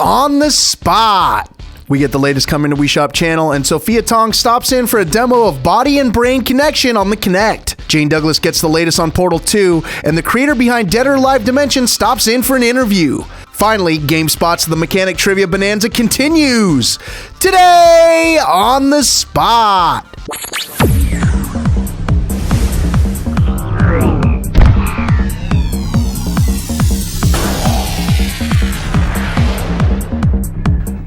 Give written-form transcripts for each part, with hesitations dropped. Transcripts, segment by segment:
on the spot. We get the latest coming to Wii Shop channel, and Sophia Tong stops in for a demo of Body and Brain Connection on the Kinect. Jane Douglas gets the latest on Portal 2, and the creator behind Dead or Alive Dimension stops in for an interview. Finally, Gamespot's The Mechanic Trivia Bonanza continues. Today on the spot.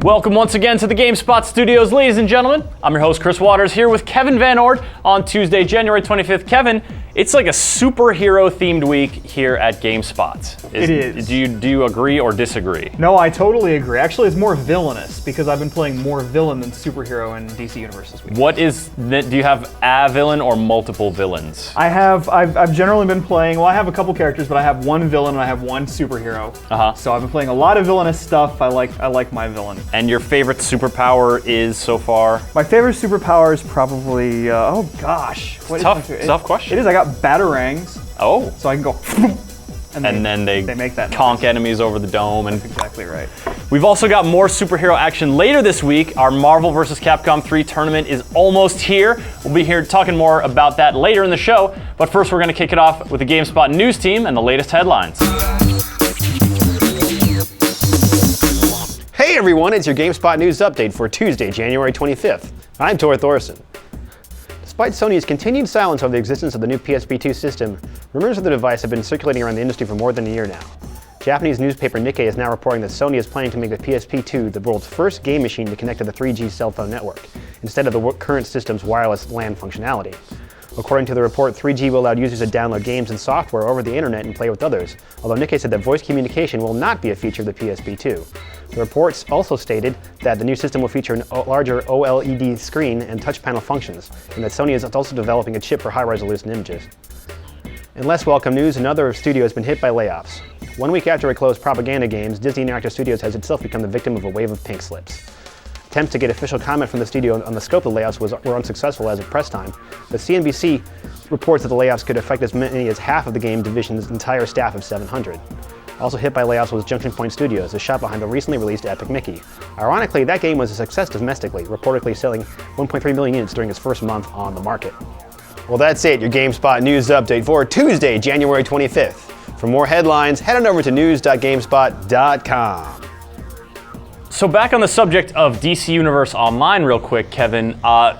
Welcome once again to the Gamespot studios, ladies and gentlemen. I'm your host, Chris Waters, here with Kevin Van Ord on Tuesday, January 25th. Kevin, it's like a superhero-themed week here at Gamespot. It is. Do you agree or disagree? No, I totally agree. Actually, it's more villainous because I've been playing more villain than superhero in DC Universe this week. Do you have a villain or multiple villains? I've generally been playing, well, I have a couple characters, but I have one villain and I have one superhero. So I've been playing a lot of villainous stuff. I like my villain. And your favorite superpower is so far? My favorite superpower is probably, oh gosh. Tough question. It is, I got batarangs. Oh. So I can go, and then they make that conk noise. enemies over the dome. That's exactly right. We've also got more superhero action later this week. Our Marvel vs. Capcom 3 tournament is almost here. We'll be here talking more about that later in the show. But first, we're going to kick it off with the GameSpot news team and the latest headlines. Hey everyone, it's your GameSpot news update for Tuesday, January 25th. I'm Tor Thorson. Despite Sony's continued silence over the existence of the new PSP2 system, rumors of the device have been circulating around the industry for more than a year now. Japanese newspaper Nikkei is now reporting that Sony is planning to make the PSP2 the world's first game machine to connect to the 3G cell phone network, instead of the current system's wireless LAN functionality. According to the report, 3G will allow users to download games and software over the internet and play with others, although Nikkei said that voice communication will not be a feature of the PSP2. The reports also stated that the new system will feature a larger OLED screen and touch panel functions, and that Sony is also developing a chip for high-resolution images. In less welcome news, another studio has been hit by layoffs. 1 week after it closed Propaganda Games, Disney Interactive Studios has itself become the victim of a wave of pink slips. Attempts to get official comment from the studio on the scope of the layoffs were unsuccessful as of press time, but CNBC reports that the layoffs could affect as many as half of the game division's entire staff of 700. Also hit by layoffs was Junction Point Studios, the shop behind the recently released Epic Mickey. Ironically, that game was a success domestically, reportedly selling 1.3 million units during its first month on the market. Well, that's it, your GameSpot news update for Tuesday, January 25th. For more headlines, head on over to news.gamespot.com. So back on the subject of DC Universe Online real quick, Kevin,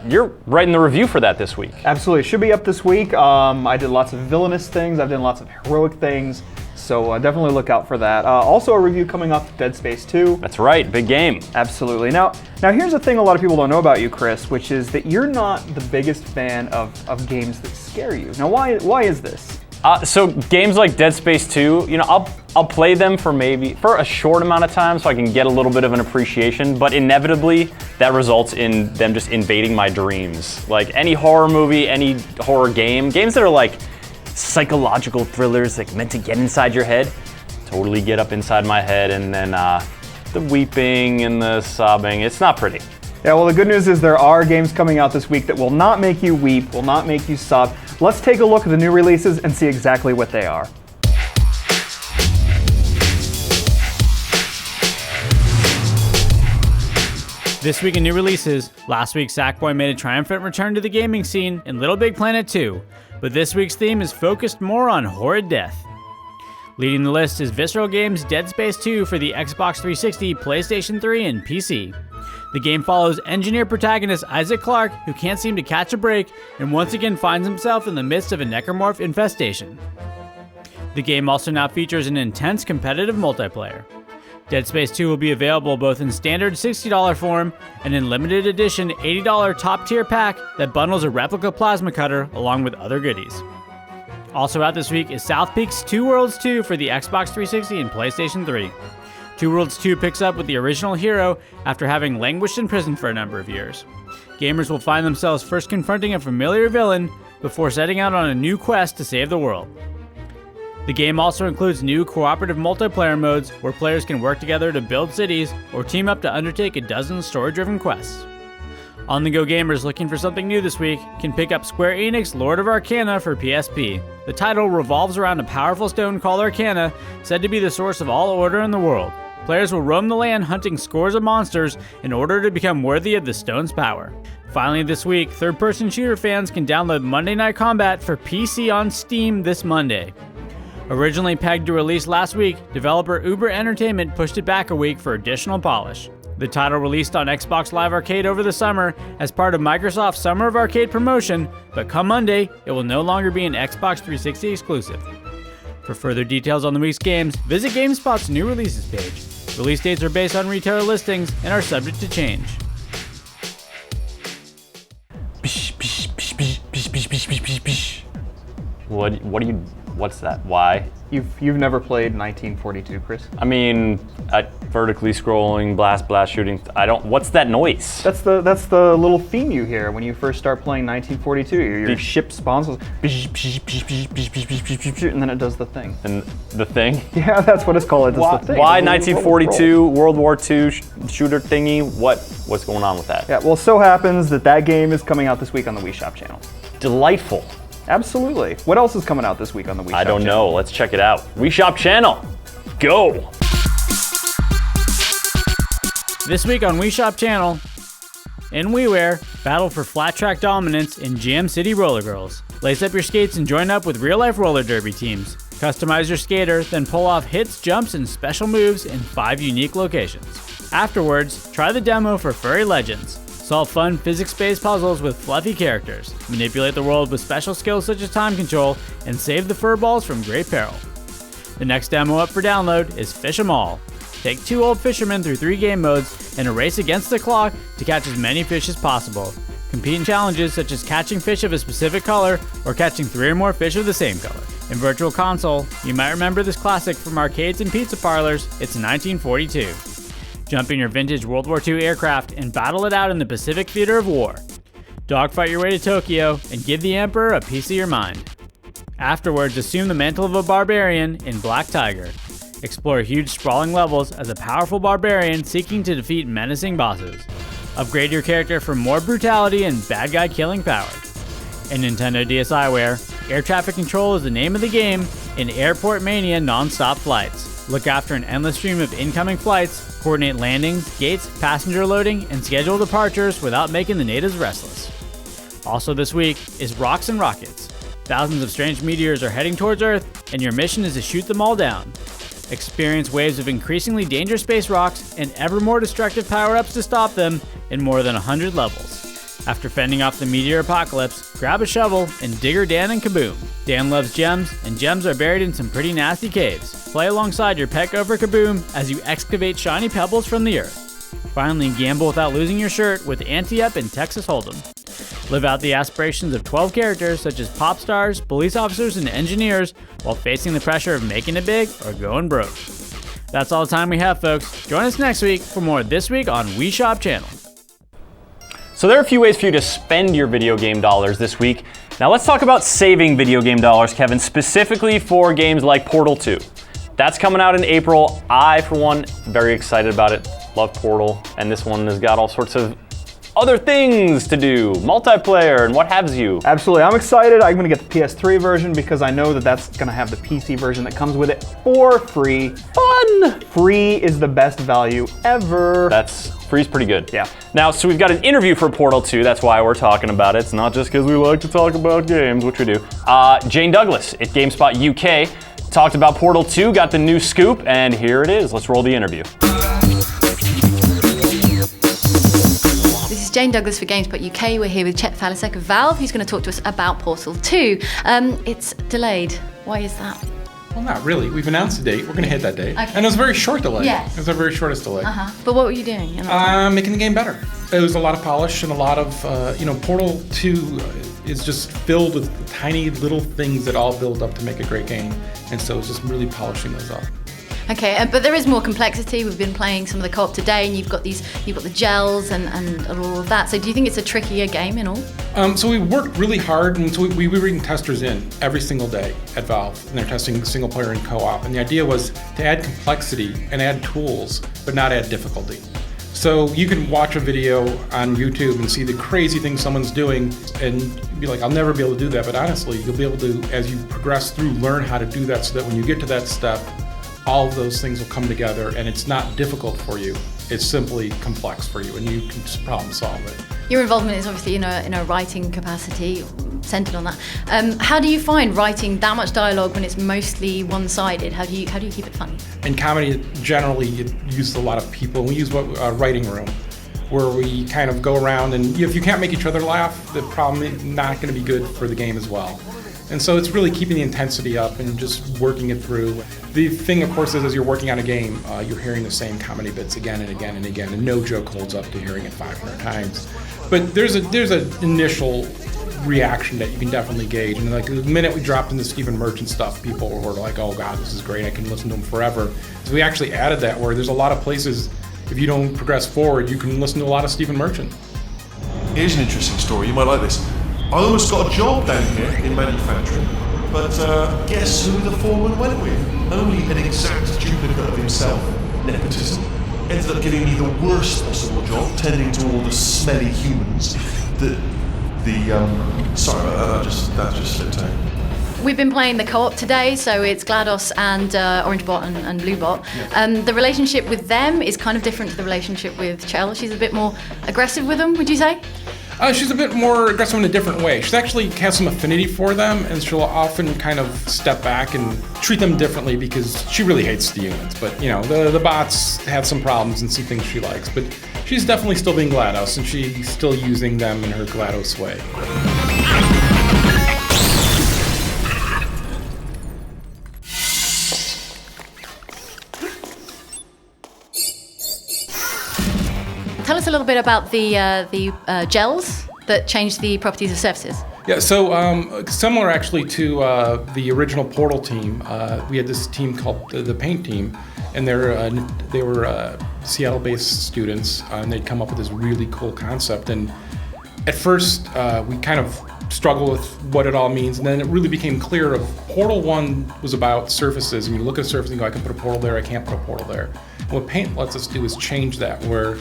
you're writing the review for that this week. Absolutely, it should be up this week. I did lots of villainous things, I've done lots of heroic things, so definitely look out for that. Also a review coming up, Dead Space 2. That's right, big game. Absolutely. Now here's the thing a lot of people don't know about you, Chris, which is that you're not the biggest fan of games that scare you. Now why is this? So games like Dead Space 2, I'll play them for a short amount of time so I can get a little bit of an appreciation, but inevitably that results in them just invading my dreams. Like any horror movie, any horror games that are like psychological thrillers like meant to get inside your head, totally get up inside my head, and then the weeping and the sobbing, it's not pretty. Yeah, well, the good news is there are games coming out this week that will not make you weep, will not make you sob. Let's take a look at the new releases and see exactly what they are. This week in new releases, last week Sackboy made a triumphant return to the gaming scene in Little Big Planet 2, but this week's theme is focused more on horrid death. Leading the list is Visceral Games' Dead Space 2 for the Xbox 360, PlayStation 3, and PC. The game follows engineer protagonist Isaac Clarke, who can't seem to catch a break and once again finds himself in the midst of a necromorph infestation. The game also now features an intense competitive multiplayer. Dead Space 2 will be available both in standard $60 form and in limited edition $80 top tier pack that bundles a replica plasma cutter along with other goodies. Also out this week is South Peak's Two Worlds 2 for the Xbox 360 and PlayStation 3. Two Worlds 2 picks up with the original hero after having languished in prison for a number of years. Gamers will find themselves first confronting a familiar villain before setting out on a new quest to save the world. The game also includes new cooperative multiplayer modes where players can work together to build cities or team up to undertake a dozen story-driven quests. On-the-go gamers looking for something new this week can pick up Square Enix Lord of Arcana for PSP. The title revolves around a powerful stone called Arcana, said to be the source of all order in the world. players will roam the land hunting scores of monsters in order to become worthy of the stone's power. Finally this week, third-person shooter fans can download Monday Night Combat for PC on Steam this Monday. Originally pegged to release last week, developer Uber Entertainment pushed it back a week for additional polish. The title released on Xbox Live Arcade over the summer as part of Microsoft's Summer of Arcade promotion, but come Monday, it will no longer be an Xbox 360 exclusive. For further details on the week's games, visit GameSpot's new releases page. Release dates are based on retailer listings and are subject to change. What's that? Why? You've never played 1942, Chris? I mean, vertically scrolling, blast shooting. What's that noise? That's the little theme you hear when you first start playing 1942. Your ship spawns, and then it does the thing. And the thing? Yeah, that's what it's called. It does the thing. Why 1942 World War II shooter thingy? What's going on with that? Yeah, well, so happens that game is coming out this week on the Wii Shop channel. Delightful. Absolutely. What else is coming out this week on the Wii Shop I don't channel? know. Let's check it out. Wii Shop channel. Go. This week on Wii Shop channel, in WiiWare, battle for flat track dominance in Jam City Roller Girls. Lace up your skates and join up with real-life roller derby teams. Customize your skater, then pull off hits, jumps, and special moves in 5 unique locations. Afterwards, try the demo for Furry Legends. Solve fun physics-based puzzles with fluffy characters. Manipulate the world with special skills such as time control, and save the furballs from great peril. The next demo up for download is Fish 'em All. Take 2 old fishermen through 3 game modes and a race against the clock to catch as many fish as possible. Compete in challenges such as catching fish of a specific color or catching 3 or more fish of the same color. In Virtual Console, you might remember this classic from arcades and pizza parlors. It's 1942. Jump in your vintage World War II aircraft and battle it out in the Pacific Theater of War. Dogfight your way to Tokyo and give the Emperor a piece of your mind. Afterwards, assume the mantle of a barbarian in Black Tiger. Explore huge sprawling levels as a powerful barbarian seeking to defeat menacing bosses. Upgrade your character for more brutality and bad guy killing power. In Nintendo DSiWare, air traffic control is the name of the game in Airport Mania non-stop flights. Look after an endless stream of incoming flights, coordinate landings, gates, passenger loading, and schedule departures without making the natives restless. Also this week is Rocks and Rockets. Thousands of strange meteors are heading towards Earth, and your mission is to shoot them all down. Experience waves of increasingly dangerous space rocks and ever more destructive power-ups to stop them in more than 100 levels. After fending off the meteor apocalypse, grab a shovel and Digger Dan and Kaboom. Dan loves gems, and gems are buried in some pretty nasty caves. Play alongside your pet gopher Kaboom as you excavate shiny pebbles from the earth. Finally, gamble without losing your shirt with Ante-Up and Texas Hold'em. Live out the aspirations of 12 characters such as pop stars, police officers, and engineers while facing the pressure of making it big or going broke. That's all the time we have, folks. Join us next week for more This Week on Wii Shop channel. So there are a few ways for you to spend your video game dollars this week. Now let's talk about saving video game dollars, Kevin, specifically for games like Portal 2. That's coming out in April. I, for one, very excited about it. Love Portal, and this one has got all sorts of other things to do, multiplayer and what have you. Absolutely, I'm excited. I'm gonna get the PS3 version because I know that's gonna have the PC version that comes with it for free. Fun! Free is the best value ever. Free's pretty good. Yeah. Now, so we've got an interview for Portal 2. That's why we're talking about it. It's not just because we like to talk about games, which we do. Jane Douglas at Gamespot UK talked about Portal 2, got the new scoop, and here it is. Let's roll the interview. This is Jane Douglas for Gamespot UK. We're here with Chet Falasek of Valve, who's going to talk to us about Portal 2. It's delayed. Why is that? Well, not really. We've announced a date. We're going to hit that date. Okay. And it was a very short delay. Yes. It was our very shortest delay. But what were you doing? Making the game better. It was a lot of polish and a lot of, Portal 2 is just filled with tiny little things that all build up to make a great game. And so it's just really polishing those up. Okay, but there is more complexity. We've been playing some of the co-op today, and you've got the gels and all of that. So do you think it's a trickier game in all? So we worked really hard, and so we were bringing testers in every single day at Valve, and they're testing single player and co-op. And the idea was to add complexity and add tools, but not add difficulty. So you can watch a video on YouTube and see the crazy things someone's doing and be like, I'll never be able to do that. But honestly, you'll be able to, as you progress through, learn how to do that so that when you get to that step, all of those things will come together, and it's not difficult for you. It's simply complex for you, and you can just problem solve it. Your involvement is obviously in a writing capacity, centered on that. How do you find writing that much dialogue when it's mostly one-sided? How do you keep it funny? In comedy, generally, you use a lot of people. We use a writing room, where we kind of go around, and if you can't make each other laugh, the problem is not going to be good for the game as well. And so it's really keeping the intensity up and just working it through. The thing, of course, is as you're working on a game, you're hearing the same comedy bits again and again and again, and no joke holds up to hearing it 500 times. But there's an initial reaction that you can definitely gauge. And like the minute we dropped into Stephen Merchant stuff, people were like, oh God, this is great, I can listen to him forever. So we actually added that where there's a lot of places, if you don't progress forward, you can listen to a lot of Stephen Merchant. Here's an interesting story, you might like this. I almost got a job down here in manufacturing, but guess who the foreman went with? Only an exact duplicate of himself, nepotism. Ended up giving me the worst possible job, tending to all the smelly humans sorry about that, that just slipped out. We've been playing the co-op today, so it's GLaDOS and OrangeBot and BlueBot. The relationship with them is kind of different to the relationship with Chell. She's a bit more aggressive with them, would you say? She's a bit more aggressive in a different way. She actually has some affinity for them, and she'll often kind of step back and treat them differently because she really hates the humans. But, you know, the bots have some problems and some things she likes. But she's definitely still being GLaDOS, and she's still using them in her GLaDOS way. Tell us a little bit about the gels that change the properties of surfaces. Yeah, so similar actually to the original Portal team, we had this team called the Paint team, and they were Seattle-based students, and they'd come up with this really cool concept. And at first, we kind of struggled with what it all means, and then it really became clear of Portal 1 was about surfaces, and you look at a surface and you go, I can put a portal there, I can't put a portal there. And what Paint lets us do is change that, where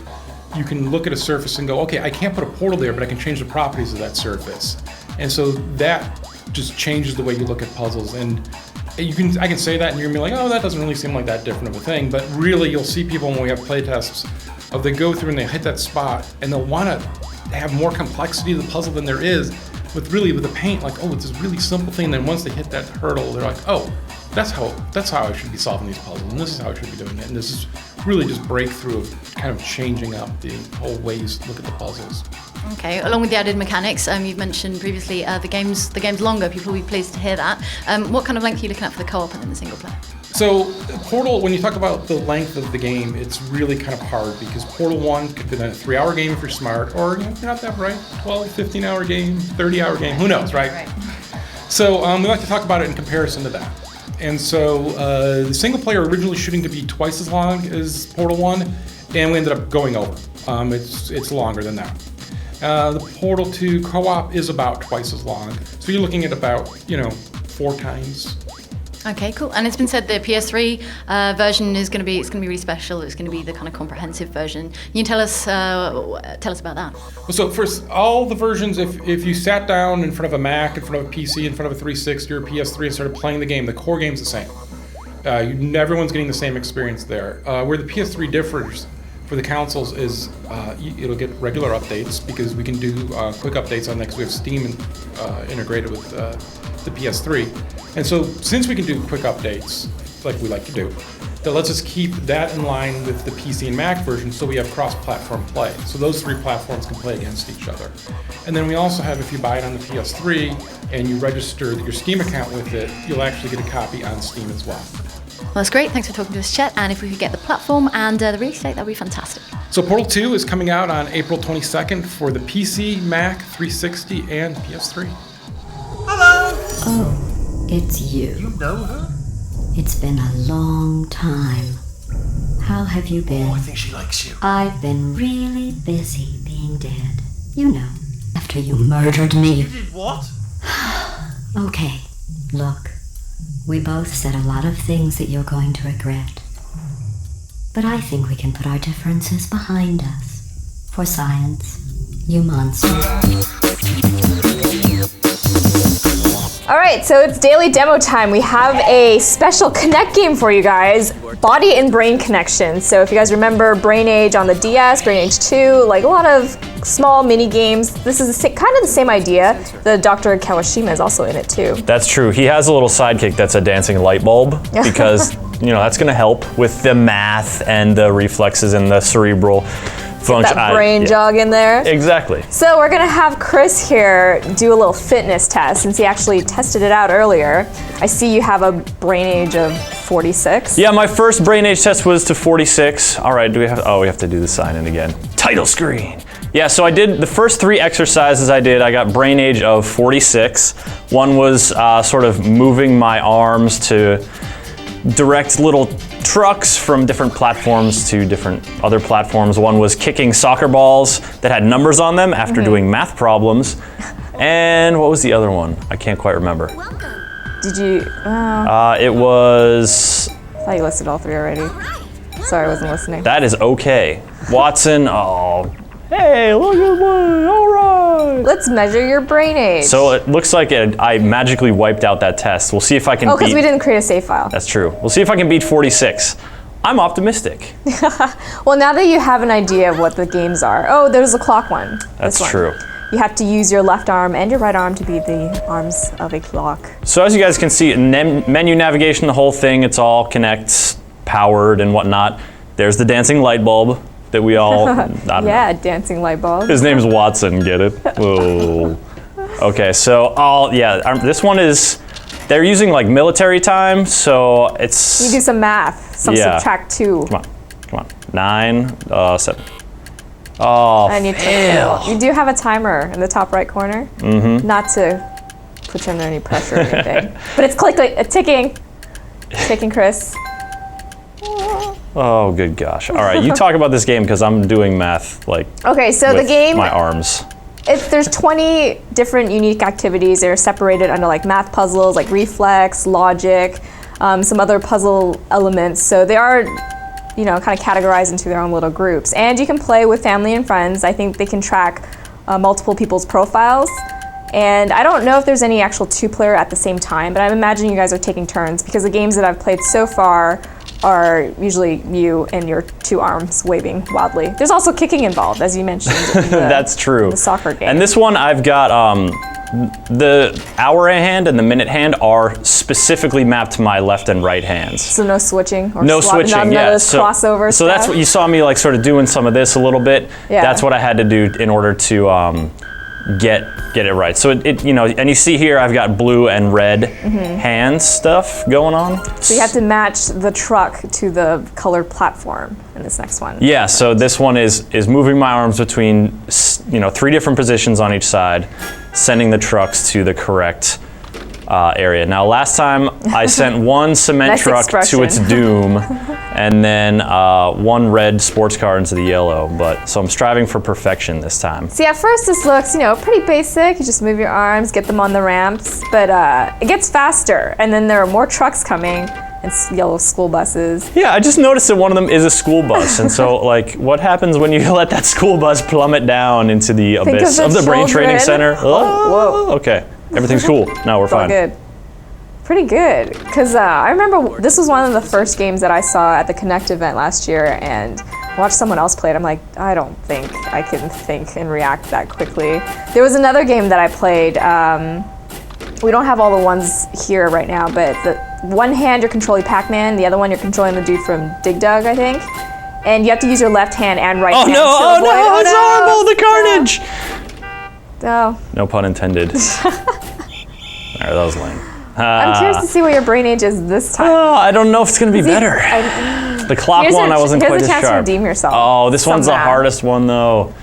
you can look at a surface and go, okay, I can't put a portal there, but I can change the properties of that surface. And so that just changes the way you look at puzzles. And I can say that and you're gonna be like, oh, that doesn't really seem like that different of a thing. But really, you'll see people when we have play tests of they go through and they hit that spot and they'll wanna have more complexity to the puzzle than there is with the Paint, like, oh, it's this really simple thing. And then once they hit that hurdle, they're like, oh, that's how I should be solving these puzzles, and this is how I should be doing it. And this is really just breakthrough of kind of changing up the whole way you look at the puzzles. Okay, along with the added mechanics, you've mentioned previously the game's longer. People will be pleased to hear that. What kind of length are you looking at for the co-op and then the single player? So Portal, when you talk about the length of the game, it's really kind of hard because Portal 1 could be a 3-hour game if you're smart, or if you're not that bright, 12, 15-hour game, 30-hour game, who knows, right? So we like to talk about it in comparison to that. And so the single player originally shooting to be twice as long as Portal 1, and we ended up going over. It's longer than that. The Portal 2 co-op is about twice as long. So you're looking at about, 4 times. Okay, cool. And it's been said the PS3 version is going to be really special. It's going to be the kind of comprehensive version. Can you tell us about that? Well, so first, all the versions, if you sat down in front of a Mac, in front of a PC, in front of a 360 or PS3 and started playing the game, the core game's the same. Everyone's getting the same experience there. Where the PS3 differs for the consoles is it'll get regular updates because we can do quick updates on that because we have Steam integrated with the PS3. And so since we can do quick updates, like we like to do, that lets us keep that in line with the PC and Mac version so we have cross-platform play. So those 3 platforms can play against each other. And then we also have, if you buy it on the PS3 and you register your Steam account with it, you'll actually get a copy on Steam as well. Well, that's great. Thanks for talking to us, Chet. And if we could get the platform and the release date, that would be fantastic. So Portal 2 is coming out on April 22nd for the PC, Mac, 360, and PS3. Hello! Oh, it's you. You know her? It's been a long time. How have you been? Oh, I think she likes you. I've been really busy being dead. You know, after you murdered me. You did what? Okay, look. We both said a lot of things that you're going to regret. But I think we can put our differences behind us. For science, you monster. All right, so it's daily demo time. We have a special Kinect game for you guys, Body and Brain Connection. So if you guys remember Brain Age on the DS, Brain Age 2, like a lot of small mini games. This is kind of the same idea. The Dr. Kawashima is also in it too. That's true. He has a little sidekick that's a dancing light bulb because, that's going to help with the math and the reflexes and the cerebral function. That brain jog in there. Exactly. So we're gonna have Chris here do a little fitness test since he actually tested it out earlier. I see you have a brain age of 46. Yeah, my first brain age test was to 46. All right, we have to do the sign in again. Title screen. Yeah, so I did the first 3 exercises I got brain age of 46. One was sort of moving my arms to direct little trucks from different platforms to different other platforms. One was kicking soccer balls that had numbers on them after doing math problems. And what was the other one? I can't quite remember. Did you? It was... I thought you listed all 3 already. Sorry, I wasn't listening. That is okay. Watson, hey, look at me, all right. Let's measure your brain age. So it looks like I magically wiped out that test. We'll see if I can beat... Oh, because we didn't create a save file. That's true. We'll see if I can beat 46. I'm optimistic. Well, now that you have an idea of what the games are. Oh, there's a clock one. That's true. You have to use your left arm and your right arm to be the arms of a clock. So as you guys can see, menu navigation, the whole thing, it's all Kinect powered and whatnot. There's the dancing light bulb that we all, I don't know. Dancing light bulb. His name's Watson, get it? Oh. Okay, so this one is, they're using like military time, so it's... You do some math, subtract 2. Come on, 9, 7. Oh, and you do have a timer in the top right corner. Not to put you under any pressure or anything. But it's ticking. Ticking, Chris. Oh, good gosh. All right, you talk about this game because I'm doing math Okay, so the game, my arms. There's 20 different unique activities. They're separated under like math puzzles, like reflex, logic, some other puzzle elements. So they are, kind of categorized into their own little groups. And you can play with family and friends. I think they can track multiple people's profiles. And I don't know if there's any actual 2-player at the same time, but I'm imagining you guys are taking turns because the games that I've played so far are usually you and your 2 arms waving wildly. There's also kicking involved, as you mentioned. That's true. The soccer game. And this one, I've got the hour hand and the minute hand are specifically mapped to my left and right hands. So no switching or no switching. None of those crossover so that's what you saw me sort of doing some of this a little bit. Yeah. That's what I had to do in order to get it right. So and you see here I've got blue and red hand stuff going on. So you have to match the truck to the colored platform in this next one. Yeah, so this one is moving my arms between 3 different positions on each side, sending the trucks to the correct area. Now last time I sent one cement Nice truck expression. to its doom and then one red sports car into the yellow, so I'm striving for perfection this time. See, at first this looks, pretty basic. You just move your arms, get them on the ramps, but it gets faster, and then there are more trucks coming and yellow school buses. Yeah, I just noticed that one of them is a school bus, and so what happens when you let that school bus plummet down into the abyss of the brain training center? Whoa. Okay, everything's cool. No, we're fine. Good. Pretty good, because I remember this was one of the first games that I saw at the Kinect event last year, and watched someone else play it. I'm like, I don't think I can think and react that quickly. There was another game that I played. We don't have all the ones here right now, but the one hand you're controlling Pac-Man, the other one you're controlling the dude from Dig Dug, I think. And you have to use your left hand and right hand to avoid. It's horrible, the carnage! Oh. No pun intended. All right, that was lame. I'm curious to see what your brain age is this time. Oh, I don't know if it's going to be better. The clock one, I wasn't quite as sharp. Here's a chance to redeem yourself. Oh, this one's the hardest one, though.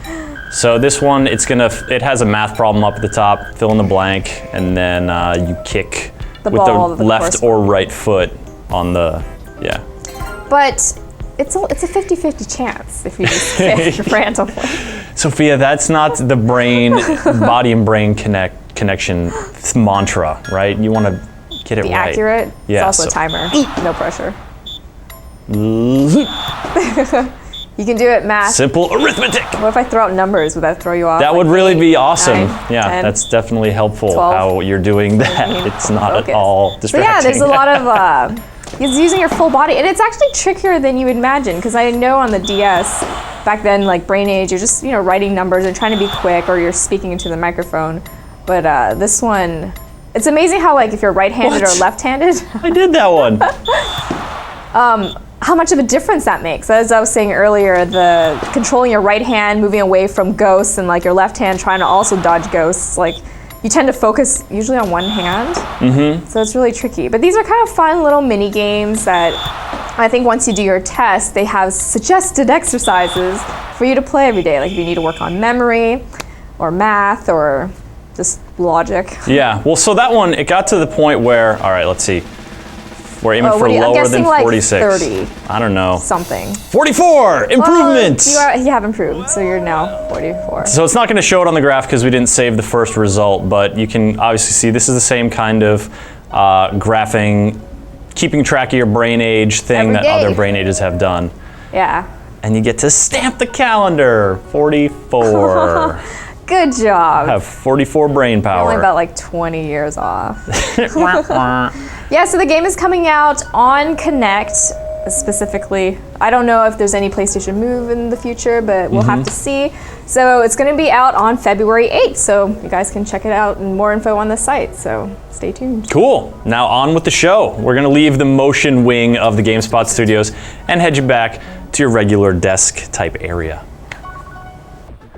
So this one, it has a math problem up at the top, fill in the blank, and then you kick with the left or right foot on the, But it's a 50-50 chance if you just kick randomly. Sophia, that's not the body and brain connection mantra, right? You want to get it Be right. accurate. Yeah, It's also a timer. No pressure. You can do it math. Simple arithmetic. What if I throw out numbers? Would that throw you off? That Like would really 8, be awesome. 9, Yeah, 10, that's definitely helpful 12, how you're doing that. 13, It's not focus. at all So distracting. yeah, there's a lot of it's using your full body, and it's actually trickier than you would imagine. Because I know on the DS back then, like Brain Age, you're just writing numbers and trying to be quick, or you're speaking into the microphone. But this one, it's amazing how like if you're right-handed What? or left-handed, I did that one. how much of a difference that makes. As I was saying earlier, the controlling your right hand, moving away from ghosts, and like your left hand trying to also dodge ghosts, like you tend to focus usually on one hand. So it's really tricky. But these are kind of fun little mini games that I think once you do your test, they have suggested exercises for you to play every day. Like if you need to work on memory or math or just logic. Yeah, well, so that one, it got to the point where, all right, let's see. We're aiming for I'm lower guessing than like 46. 30 I don't know. something. 44! Improvement! You have improved, so you're now 44. So it's not going to show it on the graph because we didn't save the first result, but you can obviously see this is the same kind of graphing, keeping track of your brain age thing Every that day. other brain ages have done. Yeah. And you get to stamp the calendar, 44. Good job. Have 44 brain Only power. about like 20 years off. Yeah, so the game is coming out on Kinect specifically. I don't know if there's any PlayStation Move in the future, but we'll have to see. So it's going to be out on February 8th, so you guys can check it out and more info on the site, so stay tuned. Cool. Now on with the show. We're going to leave the motion wing of the Gamespot studios and head you back to your regular desk type area.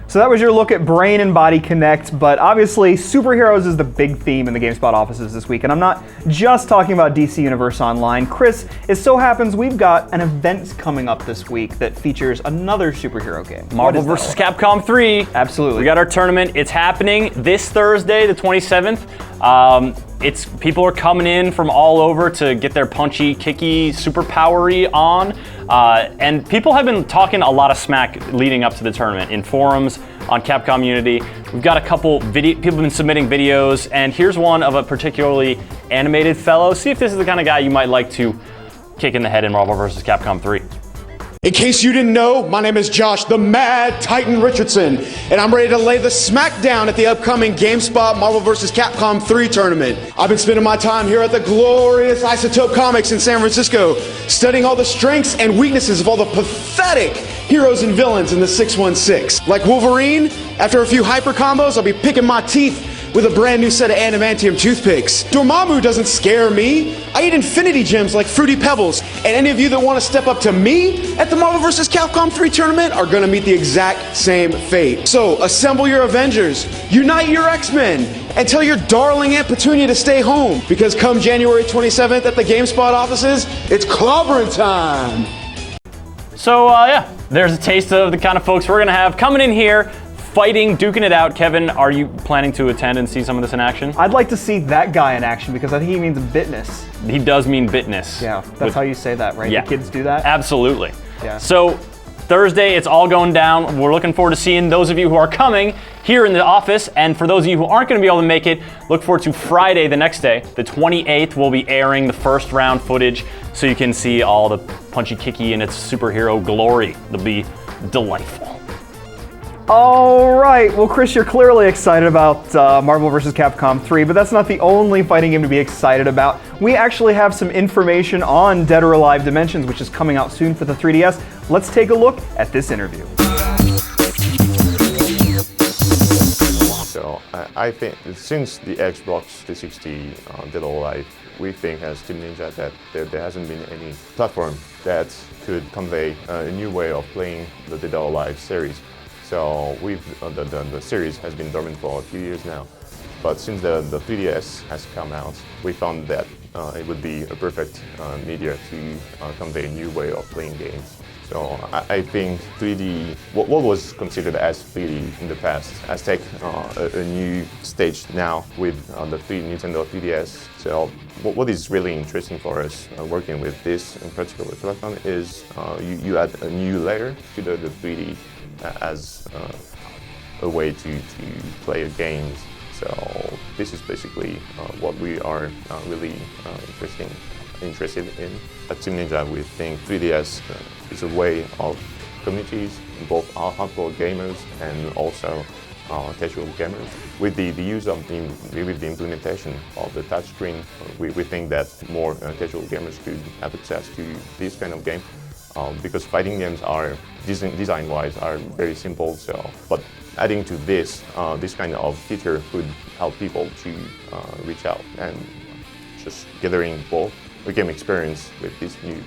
So that was your look at Brain and Body Connect, but obviously superheroes is the big theme in the GameSpot offices this week, and I'm not just talking about DC Universe Online. Chris, it so happens we've got an event coming up this week that features another superhero game. Marvel vs. Capcom 3. Absolutely. We got our tournament. It's happening this Thursday, the 27th. People are coming in from all over to get their punchy, kicky, super powery on. And people have been talking a lot of smack leading up to the tournament in forums, on Capcom Unity. We've got a couple people have been submitting videos, and here's one of a particularly animated fellow. See if this is the kind of guy you might like to kick in the head in Marvel vs. Capcom 3. In case you didn't know, my name is Josh, the Mad Titan Richardson, and I'm ready to lay the smackdown at the upcoming GameSpot Marvel vs. Capcom 3 tournament. I've been spending my time here at the glorious Isotope Comics in San Francisco, studying all the strengths and weaknesses of all the pathetic heroes and villains in the 616. Like Wolverine, after a few hyper combos, I'll be picking my teeth with a brand new set of adamantium toothpicks. Dormammu doesn't scare me. I eat infinity gems like Fruity Pebbles. And any of you that want to step up to me at the Marvel vs. Capcom 3 tournament are gonna meet the exact same fate. So assemble your Avengers, unite your X-Men, and tell your darling Aunt Petunia to stay home, because come January 27th at the GameSpot offices, it's clobbering time. So yeah, there's a taste of the kind of folks we're gonna have coming in here, fighting, duking it out. Kevin, are you planning to attend and see some of this in action? I'd like to see that guy in action because I think he means bitness. He does mean bitness. Yeah, that's how you say that, right? Yeah. The kids do that? Absolutely. Yeah. So Thursday, it's all going down. We're looking forward to seeing those of you who are coming here in the office, and for those of you who aren't going to be able to make it, look forward to Friday, the next day, the 28th. We'll be airing the first round footage so you can see all the punchy kicky and its superhero glory. It'll be delightful. All right, well, Chris, you're clearly excited about Marvel vs. Capcom 3, but that's not the only fighting game to be excited about. We actually have some information on Dead or Alive Dimensions, which is coming out soon for the 3DS. Let's take a look at this interview. So I think since the Xbox 360 Dead or Alive, we think as Team Ninja that there hasn't been any platform that could convey a new way of playing the Dead or Alive series. So the series has been dormant for a few years now, but since the 3DS has come out, we found that it would be a perfect media to convey a new way of playing games. So I think 3D, what was considered as 3D in the past, has taken a new stage now with the Nintendo 3DS. So what is really interesting for us working with this in particular platform is you add a new layer to the 3D as a way to play games. So this is basically what we are really interested in. At Team Ninja, we think 3DS is a way of communities, both hardcore gamers and also casual gamers. With the use of with the implementation of the touchscreen, we think that more casual gamers could have access to this kind of game. Because fighting games are design-wise are very simple. But adding to this kind of feature would help people to reach out and just gathering both the game experience with this new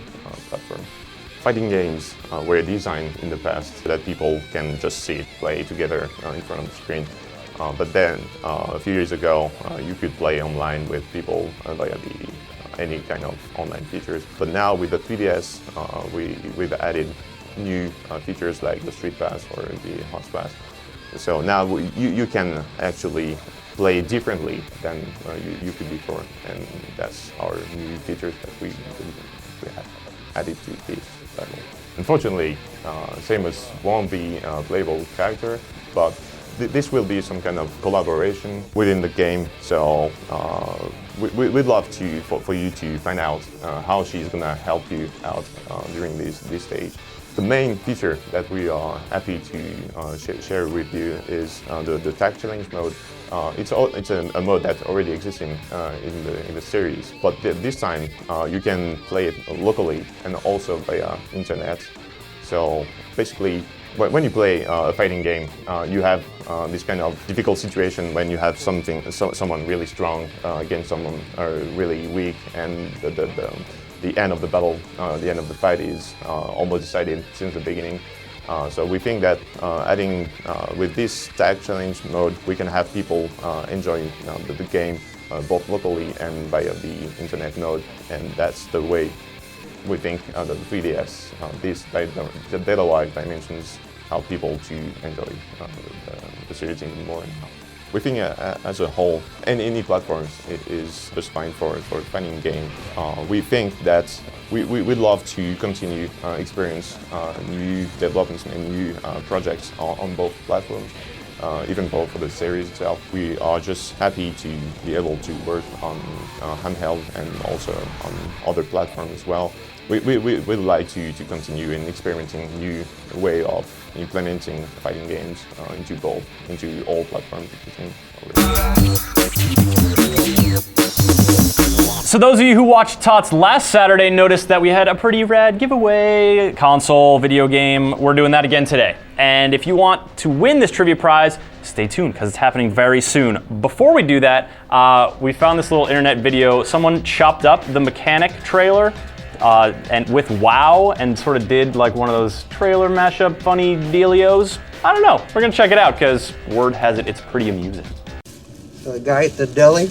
platform. Fighting games were designed in the past so that people can just sit, play together in front of the screen. But then a few years ago, you could play online with people via any kind of online features. But now with the 3DS, we've added new features like the Street Pass or the House Pass. So now you can actually play differently than you could before, and that's our new features that we have added to this level. Unfortunately, Samus won't be a playable character, but this will be some kind of collaboration within the game. So we'd love for you to find out how she's gonna help you out during this stage. The main feature that we are happy to share with you is the tag challenge mode. It's a mode that already exists in the series, but this time you can play it locally and also via internet. So basically, when you play a fighting game, you have this kind of difficult situation when you have someone really strong against someone really weak, and the end of the battle, the end of the fight is almost decided since the beginning. So we think that adding with this tag challenge mode, we can have people enjoy the game both locally and via the internet mode, and that's the way we think the 3DS, the data-wise dimensions, help people to enjoy the series even more. We think as a whole, any platforms is just fine for fighting game. We think that we'd love to continue experience new developments and new projects on both platforms, even both for the series itself. We are just happy to be able to work on handheld and also on other platforms as well. We'd like to continue in experimenting new way of implementing fighting games into all platforms. So those of you who watched TOTS last Saturday noticed that we had a pretty rad giveaway, console, video game. We're doing that again today. And if you want to win this trivia prize, stay tuned because it's happening very soon. Before we do that, we found this little internet video. Someone chopped up the Mechanic trailer and with WoW and sort of did like one of those trailer mashup funny dealios. I don't know. We're gonna check it out because word has it it's pretty amusing. So the guy at the deli,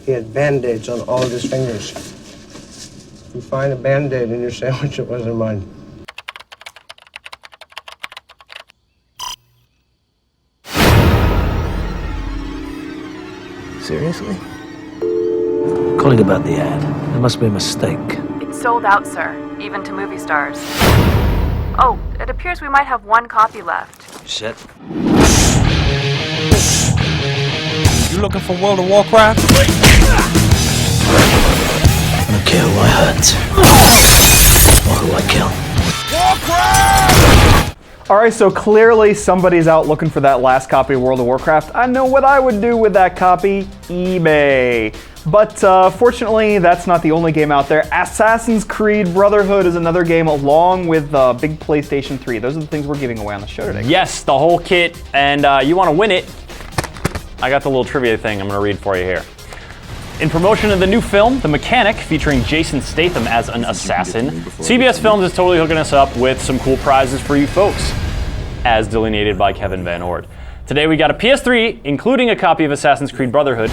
he had Band-Aids on all of his fingers. If you find a Band-Aid in your sandwich, it wasn't mine. Seriously? Calling about the ad. There must be a mistake. It's sold out, sir, even to movie stars. Oh, it appears we might have one copy left. You set? You looking for World of Warcraft? I don't care who I hunt. Or who I kill. Warcraft! Alright, so clearly somebody's out looking for that last copy of World of Warcraft. I know what I would do with that copy. eBay. But fortunately, that's not the only game out there. Assassin's Creed Brotherhood is another game along with the big PlayStation 3. Those are the things we're giving away on the show today. Yes, the whole kit, and you want to win it. I got the little trivia thing I'm going to read for you here. In promotion of the new film, The Mechanic, featuring Jason Statham as an assassin, CBS Films is totally hooking us up with some cool prizes for you folks, as delineated by Kevin Van Ord. Today we got a PS3, including a copy of Assassin's Creed Brotherhood,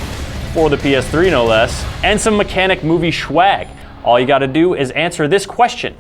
for the PS3 no less, and some Mechanic movie swag. All you gotta do is answer this question.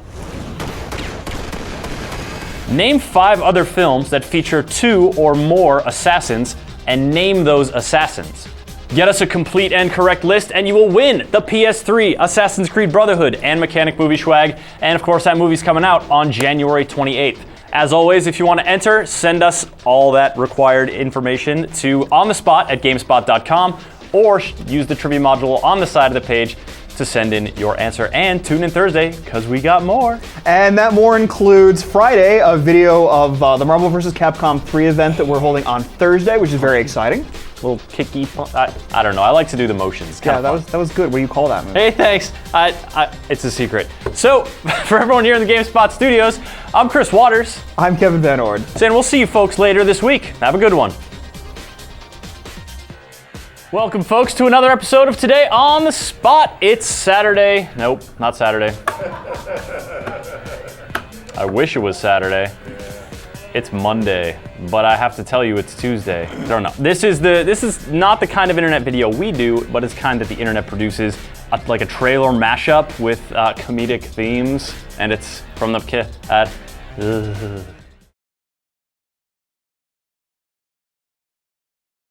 Name 5 other films that feature 2 or more assassins, and name those assassins. Get us a complete and correct list and you will win the PS3, Assassin's Creed Brotherhood, and Mechanic movie swag. And of course that movie's coming out on January 28th. As always, if you want to enter, send us all that required information to onthespot@gamespot.com or use the trivia module on the side of the page to send in your answer. And tune in Thursday, because we got more. And that more includes Friday, a video of the Marvel vs. Capcom 3 event that we're holding on Thursday, which is very exciting. Little kicky, I don't know. I like to do the motions. Yeah, that was good. What do you call that, man? Hey, thanks. It's a secret. So, for everyone here in the Gamespot studios, I'm Chris Waters. I'm Kevin Van Ord. And we'll see you folks later this week. Have a good one. Welcome, folks, to another episode of Today on the Spot. It's Saturday. Nope, not Saturday. I wish it was Saturday. It's Monday, but I have to tell you it's Tuesday. I don't know. This is not the kind of internet video we do, but it's kind that the internet produces, like a trailer mashup with comedic themes, and it's from the